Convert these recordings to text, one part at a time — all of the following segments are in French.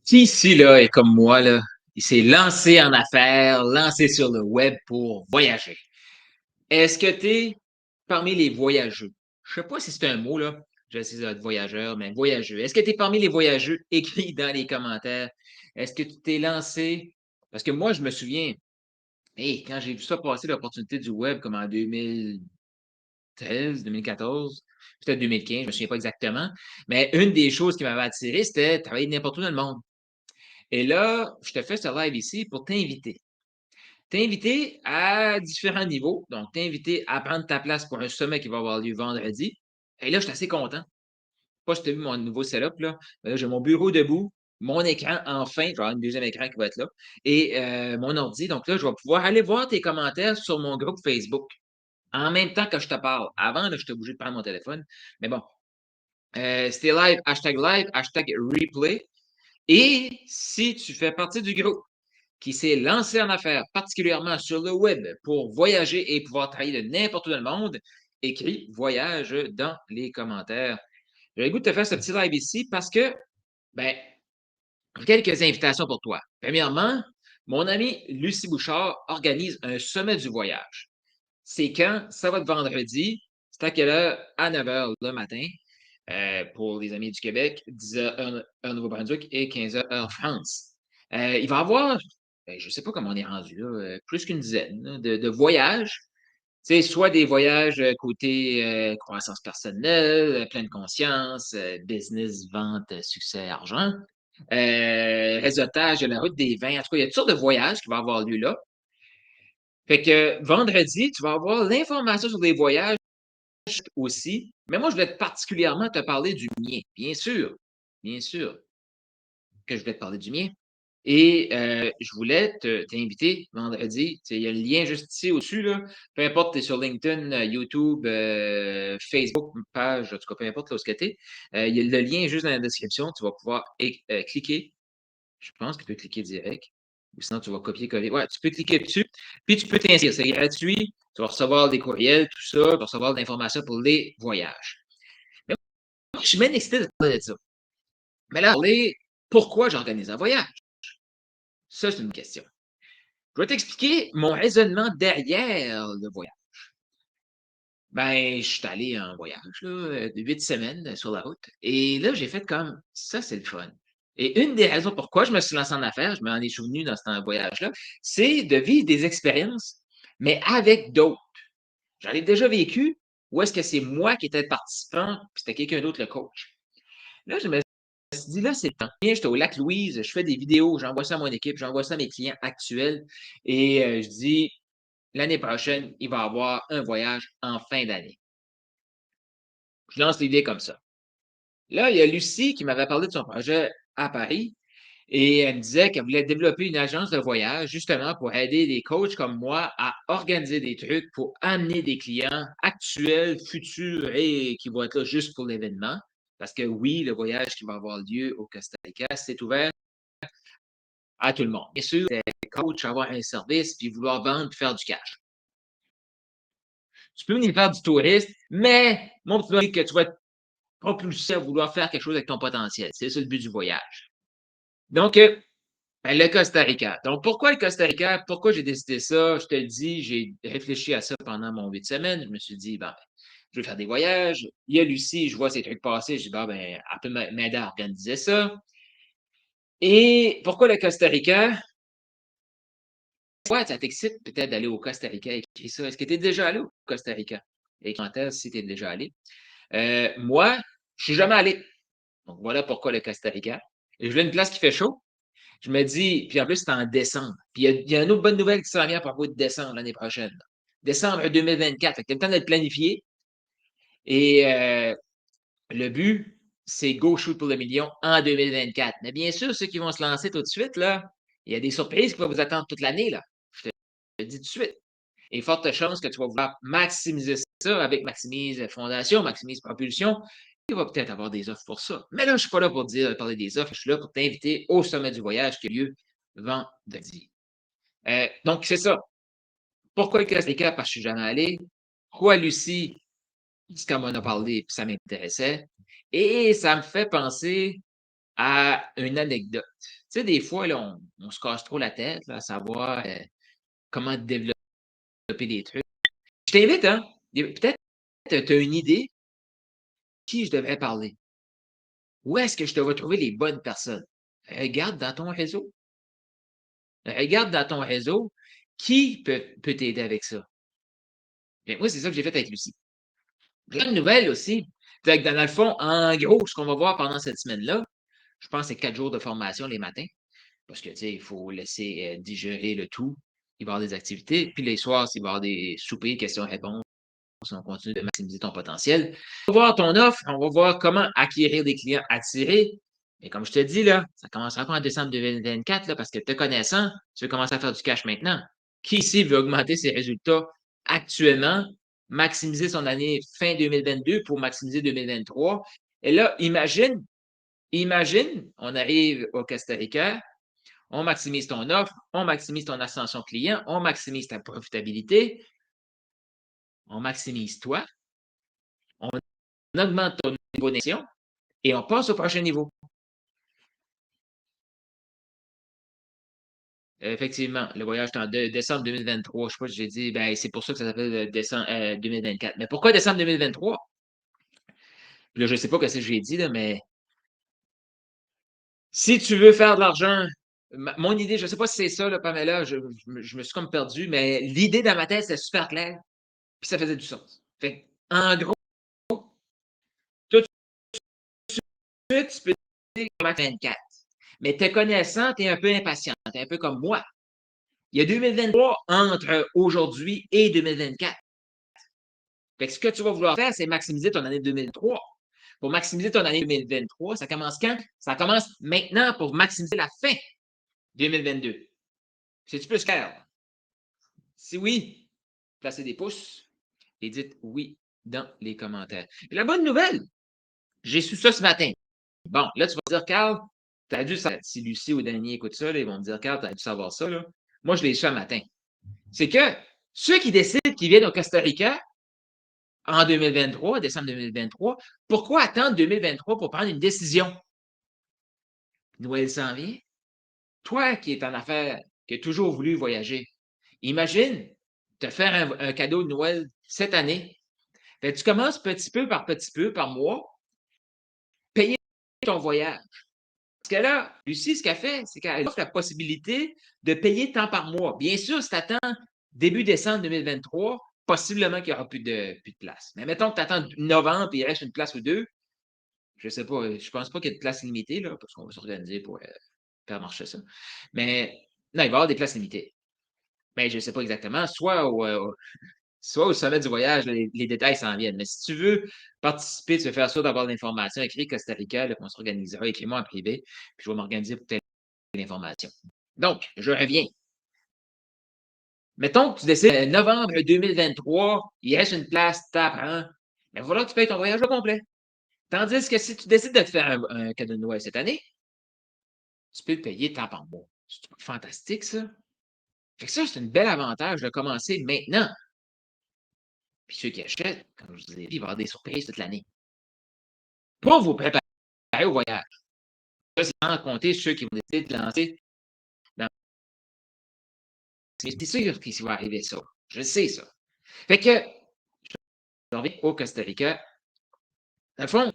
Qui ici, là, est comme moi, là, il s'est lancé en affaires, lancé sur le web pour voyager. Est-ce que tu es parmi les voyageux? Je sais pas si c'est un mot, là. J'essaie d'être voyageur, mais voyageux. Est-ce que tu es parmi les voyageux? Écris dans les commentaires. Est-ce que tu t'es lancé? Parce que moi, je me souviens, hey, quand j'ai vu ça passer, l'opportunité du web, comme en 2013, 2014, peut-être 2015, je me souviens pas exactement. Mais une des choses qui m'avait attiré, c'était travailler n'importe où dans le monde. Et là, je te fais ce live ici pour t'inviter. T'inviter à différents niveaux. Donc, t'inviter à prendre ta place pour un sommet qui va avoir lieu vendredi. Et là, je suis assez content. Pas si tu as vu mon nouveau setup, là. Mais là, j'ai mon bureau debout, mon écran, enfin, je vais avoir un deuxième écran qui va être là, et mon ordi. Donc là, je vais pouvoir aller voir tes commentaires sur mon groupe Facebook en même temps que je te parle. Avant, là, j'étais obligé de prendre mon téléphone. Mais bon, c'était live, hashtag replay. Et si tu fais partie du groupe qui s'est lancé en affaires, particulièrement sur le web, pour voyager et pouvoir travailler de n'importe où dans le monde, écris voyage dans les commentaires. J'ai le goût de te faire ce petit live ici parce que, ben, j'ai quelques invitations pour toi. Premièrement, mon ami Lucie Bouchard organise un sommet du voyage. C'est quand? Ça va être vendredi. C'est à quelle heure? À 9 h le matin. Pour les amis du Québec, 10 h heure Nouveau-Brunswick et 15 h heure France. Il va y avoir, ben, je ne sais pas comment on est rendu là, plus qu'une dizaine là, de voyages. Tu sais, soit des voyages côté croissance personnelle, pleine conscience, business, vente, succès, argent, réseautage de la route des vins. En tout cas, il y a toutes sortes de voyages qui vont avoir lieu là. Fait que vendredi, tu vas avoir l'information sur des voyages aussi. Mais moi, je voulais particulièrement te parler du mien. Bien sûr que je voulais te parler du mien. Et je voulais t'inviter vendredi. Il y a le lien juste ici au-dessus. Là. Peu importe, tu es sur LinkedIn, YouTube, Facebook, page, en tout cas, peu importe là où tu es. Il y a le lien est juste dans la description. Tu vas pouvoir cliquer. Je pense que tu peux cliquer direct. Ou sinon, tu vas copier-coller. Ouais, tu peux cliquer dessus. Puis tu peux t'inscrire. C'est gratuit. Tu vas recevoir des courriels, tout ça. Tu vas recevoir de l'information pour les voyages. Mais moi, je suis bien excité de parler de ça. Mais là, parler pourquoi j'organise un voyage. Ça, c'est une question. Je vais t'expliquer mon raisonnement derrière le voyage. Ben, je suis allé en voyage, là, de 8 semaines sur la route. Et là, j'ai fait comme ça, c'est le fun. Et une des raisons pourquoi je me suis lancé en affaires, je m'en ai souvenu dans ce voyage-là, c'est de vivre des expériences, mais avec d'autres. J'en ai déjà vécu, ou est-ce que c'est moi qui étais le participant, puis c'était quelqu'un d'autre le coach? Là, je me suis dit, là, c'est le temps. J'étais au lac Louise, je fais des vidéos, j'envoie ça à mon équipe, j'envoie ça à mes clients actuels, et je dis, l'année prochaine, il va y avoir un voyage en fin d'année. Je lance l'idée comme ça. Là, il y a Lucie qui m'avait parlé de son projet à Paris et elle me disait qu'elle voulait développer une agence de voyage justement pour aider des coachs comme moi à organiser des trucs pour amener des clients actuels, futurs et qui vont être là juste pour l'événement. Parce que oui, le voyage qui va avoir lieu au Costa Rica, c'est ouvert à tout le monde. Bien sûr, les coachs avoir un service puis vouloir vendre puis faire du cash. Tu peux venir faire du tourisme, mais mon petit bonhomme, que tu vas être propulsé à vouloir faire quelque chose avec ton potentiel. C'est ça le but du voyage. Donc, ben, le Costa Rica. Donc, pourquoi le Costa Rica? Pourquoi j'ai décidé ça? Je te le dis, j'ai réfléchi à ça pendant mon 8 semaines. Je me suis dit, ben, je veux faire des voyages. Il y a Lucie, je vois ces trucs passer. Je dis, ben, elle peut m'aider à organiser ça. Et pourquoi le Costa Rica? Ouais, ça t'excite peut-être d'aller au Costa Rica. Écris ça. Est-ce que tu es déjà allé au Costa Rica? Écris en commentaire si tu es déjà allé. Moi, je suis jamais allé. Donc, voilà pourquoi le Costa Rica. Et je veux une place qui fait chaud. Je me dis, puis en plus, c'est en décembre. Puis il y a une autre bonne nouvelle qui s'en vient à propos de décembre l'année prochaine. Décembre 2024. Fait que tu as le temps de le planifier. Et le but, c'est go shoot pour le million en 2024. Mais bien sûr, ceux qui vont se lancer tout de suite, là, il y a des surprises qui vont vous attendre toute l'année, là. Je te le dis tout de suite. Et forte chance que tu vas vouloir maximiser ça avec Maximise Fondation, Maximise Propulsion. Il va peut-être avoir des offres pour ça. Mais là, je ne suis pas là pour parler des offres. Je suis là pour t'inviter au sommet du voyage qui a lieu vendredi. Donc, c'est ça. Pourquoi le Costa Rica? Parce que je suis jamais allé. Pourquoi Lucie? Parce qu'elle m'en a parlé, puis ça m'intéressait. Et ça me fait penser à une anecdote. Tu sais, des fois, là, on se casse trop la tête là, à savoir comment développer des trucs. Je t'invite, hein? Peut-être que tu as une idée qui je devrais parler. Où est-ce que je devrais trouver les bonnes personnes? Regarde dans ton réseau. Regarde dans ton réseau qui peut t'aider avec ça. Bien, moi, c'est ça que j'ai fait avec Lucie. Plein de nouvelles aussi. Fait que dans le fond, en gros, ce qu'on va voir pendant cette semaine-là, je pense que c'est 4 jours de formation les matins. Parce que, tu sais, il faut laisser digérer le tout. Il va y avoir des activités. Puis les soirs, il va y avoir des soupers, questions-réponses. On continue de maximiser ton potentiel. On va voir ton offre. On va voir comment acquérir des clients attirés. Et comme je te dis, là, ça commencera pas en décembre 2024, là, parce que te connaissant, tu veux commencer à faire du cash maintenant. Qui ici veut augmenter ses résultats actuellement, maximiser son année fin 2022 pour maximiser 2023? Et là, imagine, on arrive au Costa Rica, on maximise ton offre, on maximise ton ascension client, on maximise ta profitabilité, on maximise toi, on augmente ton niveau d'action et on passe au prochain niveau. Effectivement, le voyage est en décembre 2023. Je ne sais pas si j'ai dit, ben, c'est pour ça que ça s'appelle décembre 2024. Mais pourquoi décembre 2023? Là, je ne sais pas ce que j'ai dit, là, mais si tu veux faire de l'argent, mon idée, je ne sais pas si c'est ça, là, Pamela, je me suis comme perdu, mais l'idée dans ma tête, c'était super clair, puis ça faisait du sens. Fait en gros, tout de suite, tu peux dire comment 24. Mais te connaissant, tu es un peu impatient, tu es un peu comme moi. Il y a 2023 entre aujourd'hui et 2024. Fait que ce que tu vas vouloir faire, c'est maximiser ton année 2023. Pour maximiser ton année 2023, ça commence quand? Ça commence maintenant pour maximiser la fin 2022. C'est-tu plus clair? Si oui, placez des pouces et dites oui dans les commentaires. Et la bonne nouvelle, j'ai su ça ce matin. Bon, là, tu vas dire, Carl, tu as dû savoir. Si Lucie ou Danny écoutent ça, là, ils vont me dire, Carl, tu as dû savoir ça. Là. Moi, je l'ai su ce matin. C'est que ceux qui décident qu'ils viennent au Costa Rica en 2023, décembre 2023, pourquoi attendre 2023 pour prendre une décision? Noël s'en vient. Toi qui es en affaires, qui as toujours voulu voyager, imagine te faire un cadeau de Noël cette année. Fait que tu commences petit peu, par mois, payer ton voyage. Parce que là, Lucie, ce qu'elle fait, c'est qu'elle offre la possibilité de payer tant par mois. Bien sûr, si tu attends début décembre 2023, possiblement qu'il n'y aura plus de place. Mais mettons que tu attends novembre et il reste une place ou deux, je ne sais pas, je ne pense pas qu'il y ait de place limitée, là, parce qu'on va s'organiser pour faire marcher ça. Mais non, il va y avoir des places limitées. Mais je ne sais pas exactement. Soit au sommet du voyage, les détails s'en viennent. Mais si tu veux participer, tu veux faire ça, d'avoir l'information, écris Costa Rica, là, on s'organisera, écris-moi en privé, puis je vais m'organiser pour l'information. Donc, je reviens. Mettons que tu décides novembre 2023, il reste une place, tu apprends. Mais voilà que tu payes ton voyage au complet. Tandis que si tu décides de te faire un cadeau de Noël cette année, tu peux le payer tant par mois. C'est fantastique, ça. Fait que ça, c'est un bel avantage de commencer maintenant. Puis ceux qui achètent, comme je vous ai dit, il va y avoir des surprises toute l'année. Pour vous préparer au voyage. Ça, c'est sans compter ceux qui vont décider de lancer. Dans... C'est sûr qu'il va arriver ça. Je sais ça. Fait que, je reviens au Costa Rica. Dans le fond,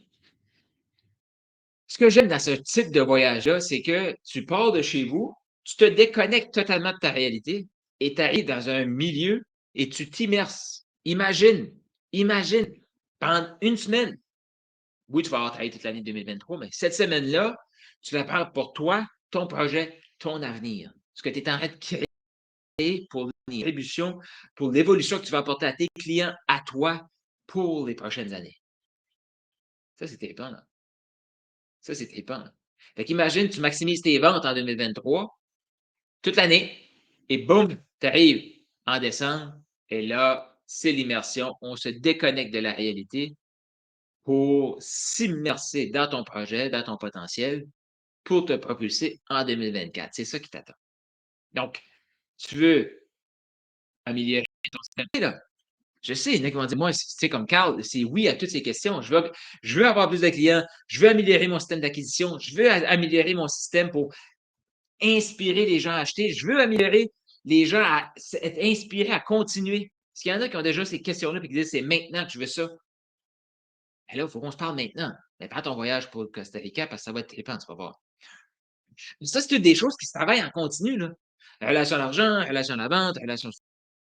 ce que j'aime dans ce type de voyage-là, c'est que tu pars de chez vous, tu te déconnectes totalement de ta réalité et tu arrives dans un milieu et tu t'immerses. Imagine, pendant une semaine, oui, tu vas avoir travaillé toute l'année 2023, mais cette semaine-là, tu la prends pour toi, ton projet, ton avenir. Ce que tu es en train de créer pour l'évolution, pour l'évolution que tu vas apporter à tes clients, à toi, pour les prochaines années. Ça, c'est trippant, là. Ça, c'est trippant. Fait qu'imagine, tu maximises tes ventes en 2023, toute l'année, et boum, tu arrives en décembre, et là, c'est l'immersion. On se déconnecte de la réalité pour s'immerser dans ton projet, dans ton potentiel, pour te propulser en 2024. C'est ça qui t'attend. Donc, tu veux améliorer ton système, là. Je sais, il y en a qui vont dire, moi, c'est comme Carl, c'est oui à toutes ces questions. Je veux avoir plus de clients, je veux améliorer mon système d'acquisition, je veux améliorer mon système pour inspirer les gens à acheter, je veux améliorer les gens à être inspirés à continuer. Parce qu'il y en a qui ont déjà ces questions-là et qui disent, c'est maintenant que je veux ça. Et là, il faut qu'on se parle maintenant. Mais prends ton voyage pour le Costa Rica parce que ça va être trippant, tu vas voir. Ça, c'est toutes des choses qui se travaillent en continu, là. Relation à l'argent, relation à la vente, relation au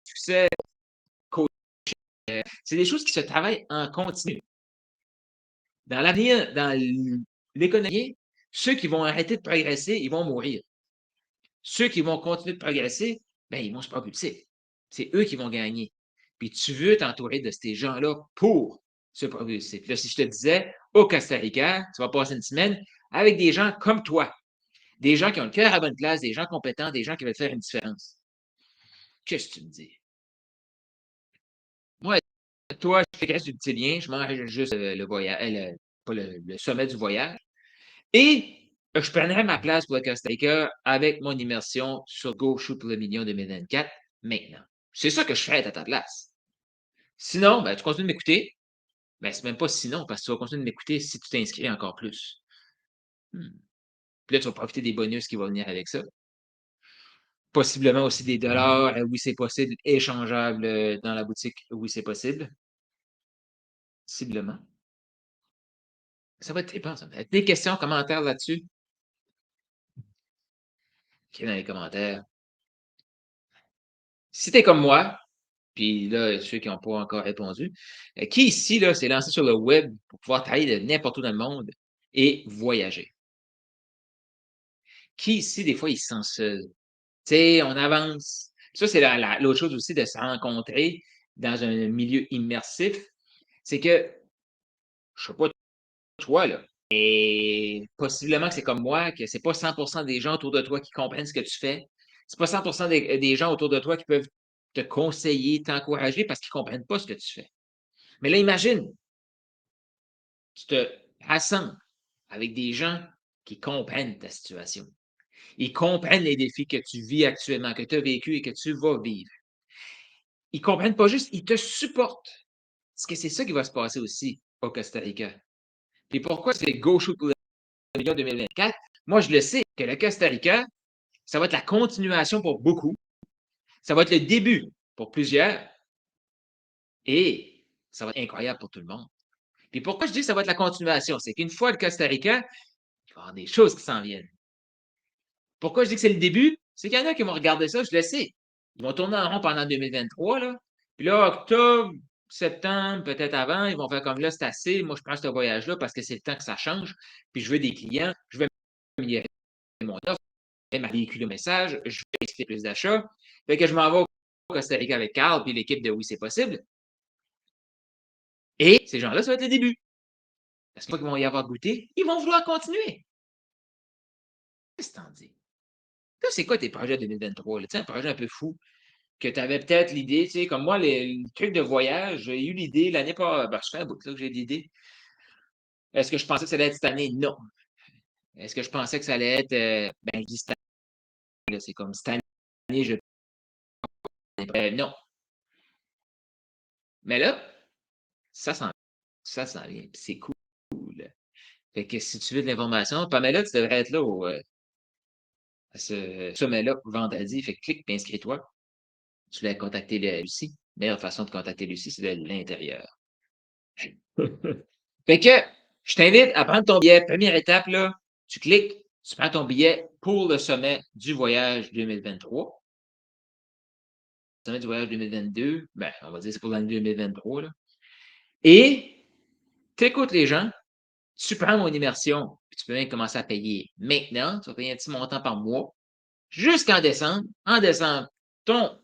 succès, coach. C'est des choses qui se travaillent en continu. Dans l'avenir, dans l'économie, ceux qui vont arrêter de progresser, ils vont mourir. Ceux qui vont continuer de progresser, ben, ils vont se propulser. C'est eux qui vont gagner. Puis tu veux t'entourer de ces gens-là pour se propulser. Puis là, si je te disais, au Costa Rica, tu vas passer une semaine avec des gens comme toi, des gens qui ont le cœur à la bonne place, des gens compétents, des gens qui veulent faire une différence. Qu'est-ce que tu me dis? Moi, toi, je t'écris sur le petit lien, je mange juste le voyage, pas le sommet du voyage. Et je prendrais ma place pour le Costa Rica avec mon immersion sur Go Shoot pour le million 2024 maintenant. C'est ça que je ferais à ta place. Sinon, ben, tu continues de m'écouter. Ben, c'est même pas sinon, parce que tu vas continuer de m'écouter si tu t'inscris encore plus. Hmm. Puis là, tu vas profiter des bonus qui vont venir avec ça. Possiblement aussi des dollars, oui, c'est possible, échangeables dans la boutique, oui, c'est possible. Possiblement. Ça va être trippant, ça. Des questions, commentaires là-dessus? Écris dans les commentaires. Si t'es comme moi, puis là, ceux qui n'ont pas encore répondu, qui ici, là, s'est lancé sur le web pour pouvoir travailler de n'importe où dans le monde et voyager? Qui ici, des fois, il se sent seul? Tu sais, on avance. Ça, c'est l'autre chose aussi de se rencontrer dans un milieu immersif. C'est que, je sais pas toi, là, et possiblement que c'est comme moi, que c'est pas 100% des gens autour de toi qui comprennent ce que tu fais. C'est pas 100% des gens autour de toi qui peuvent te conseiller, t'encourager parce qu'ils comprennent pas ce que tu fais. Mais là, imagine, tu te rassembles avec des gens qui comprennent ta situation. Ils comprennent les défis que tu vis actuellement, que tu as vécu et que tu vas vivre. Ils comprennent pas juste, ils te supportent. Parce que c'est ça qui va se passer aussi au Costa Rica. Puis pourquoi c'est Go Shoot pour le million 2024? Moi, je le sais que le Costa Rica, ça va être la continuation pour beaucoup. Ça va être le début pour plusieurs. Et ça va être incroyable pour tout le monde. Puis pourquoi je dis que ça va être la continuation? C'est qu'une fois le Costa Rica, il va y avoir des choses qui s'en viennent. Pourquoi je dis que c'est le début? C'est qu'il y en a qui vont regarder ça, je le sais. Ils vont tourner en rond pendant 2023, là. Puis là, octobre, septembre, peut-être avant, ils vont faire comme là, c'est assez. Moi, je prends ce voyage-là parce que c'est le temps que ça change. Puis je veux des clients, je veux améliorer mon offre, je vais véhiculer le message, je veux exciter plus d'achats. Fait que je m'en vais au Costa Rica avec Carl puis l'équipe de Oui, c'est possible. Et ces gens-là, ça va être le début. Parce qu'ils vont y avoir goûté, ils vont vouloir continuer. Qu'est-ce que t'en dis? Là, c'est quoi tes projets 2023? Là? Tu sais, un projet un peu fou que tu avais peut-être l'idée, tu sais, comme moi, le truc de voyage, j'ai eu l'idée l'année pas. Ben, je fais un bout là, que j'ai l'idée. Est-ce que je pensais que ça allait être cette année? Non. Est-ce que je pensais que ça allait être. Ben, je dis cette année, c'est comme cette année, je. Non. Mais là, ça s'en ça s'en vient. C'est cool. Fait que si tu veux de l'information, Pamela, tu devrais être là à ce sommet-là vendredi. Fait que clique et inscris-toi. Tu voulais contacter Lucie. Meilleure façon de contacter Lucie, c'est de l'intérieur. Fait que je t'invite à prendre ton billet. Première étape, là, tu cliques, tu prends ton billet pour le sommet du voyage 2023. Le sommet du voyage 2022, ben, on va dire que c'est pour l'année 2023. Là. Et tu écoutes les gens, tu prends mon immersion, puis tu peux même commencer à payer maintenant. Tu vas payer un petit montant par mois jusqu'en décembre. En décembre, ton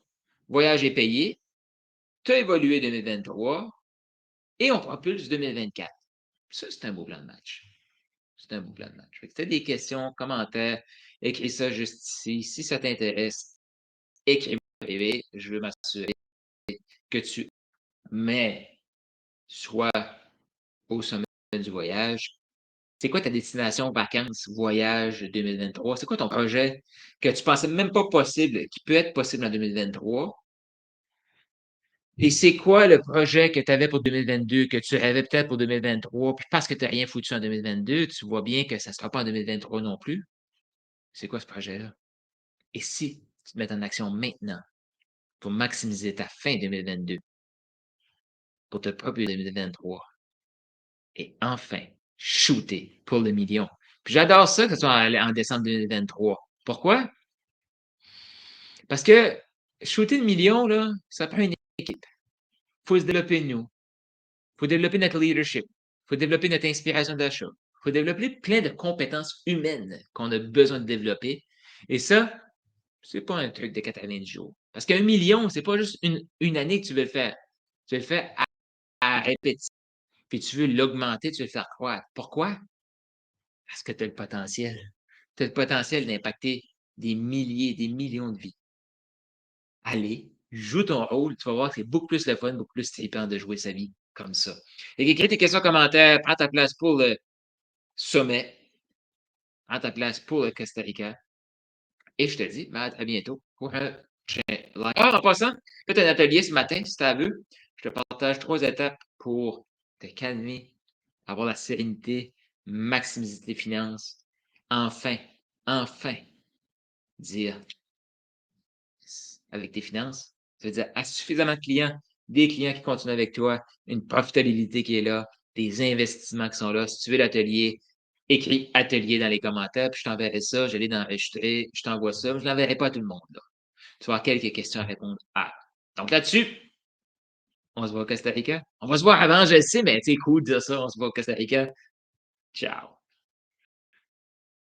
voyage est payé. Tu as évolué 2023 et on propulse 2024. Ça, c'est un beau plan de match. C'est un beau plan de match. Fait que si tu as des questions, commentaires, écris ça juste ici. Si ça t'intéresse, écris-moi privé. Je veux m'assurer que tu mets soit au sommet du voyage. C'est quoi ta destination vacances, voyage 2023? C'est quoi ton projet que tu pensais même pas possible, qui peut être possible en 2023? Et c'est quoi le projet que tu avais pour 2022, que tu avais peut-être pour 2023, puis parce que tu n'as rien foutu en 2022, tu vois bien que ça ne sera pas en 2023 non plus. C'est quoi ce projet-là? Et si tu te mets en action maintenant pour maximiser ta fin 2022, pour te propulser 2023, et enfin, shooter pour le million. Puis j'adore ça que ce soit en décembre 2023. Pourquoi? Parce que shooter le million, là, ça prend une équipe. Il faut se développer nous. Il faut développer notre leadership. Il faut développer notre inspiration d'achat. Il faut développer plein de compétences humaines qu'on a besoin de développer. Et ça, c'est pas un truc de 90 jours. Parce qu'un million, c'est pas juste une année que tu veux le faire. Tu veux le faire à répétition. Puis tu veux l'augmenter, tu veux le faire croître. Pourquoi? Parce que tu as le potentiel. Tu as le potentiel d'impacter des milliers, des millions de vies. Allez, joue ton rôle, tu vas voir que c'est beaucoup plus le fun, beaucoup plus trippant de jouer sa vie comme ça. Et écris tes questions, commentaires, prends ta place pour le sommet, prends ta place pour le Costa Rica. Et je te dis à très bientôt pour un prochain live. Ah, en passant, fait un atelier ce matin, si tu veux. Je te partage 3 étapes pour te calmer, avoir la sérénité, maximiser tes finances. Enfin, enfin, dire avec tes finances. Ça veut dire suffisamment de clients, des clients qui continuent avec toi, une profitabilité qui est là, des investissements qui sont là. Si tu veux l'atelier, écris atelier dans les commentaires, puis je t'enverrai ça, je l'ai d'enregistrer, je t'envoie ça, je ne l'enverrai pas à tout le monde. Là. Tu vas avoir quelques questions à répondre à. Donc là-dessus, on se voit au Costa Rica. On va se voir avant, je le sais, mais c'est cool de dire ça, on se voit au Costa Rica. Ciao.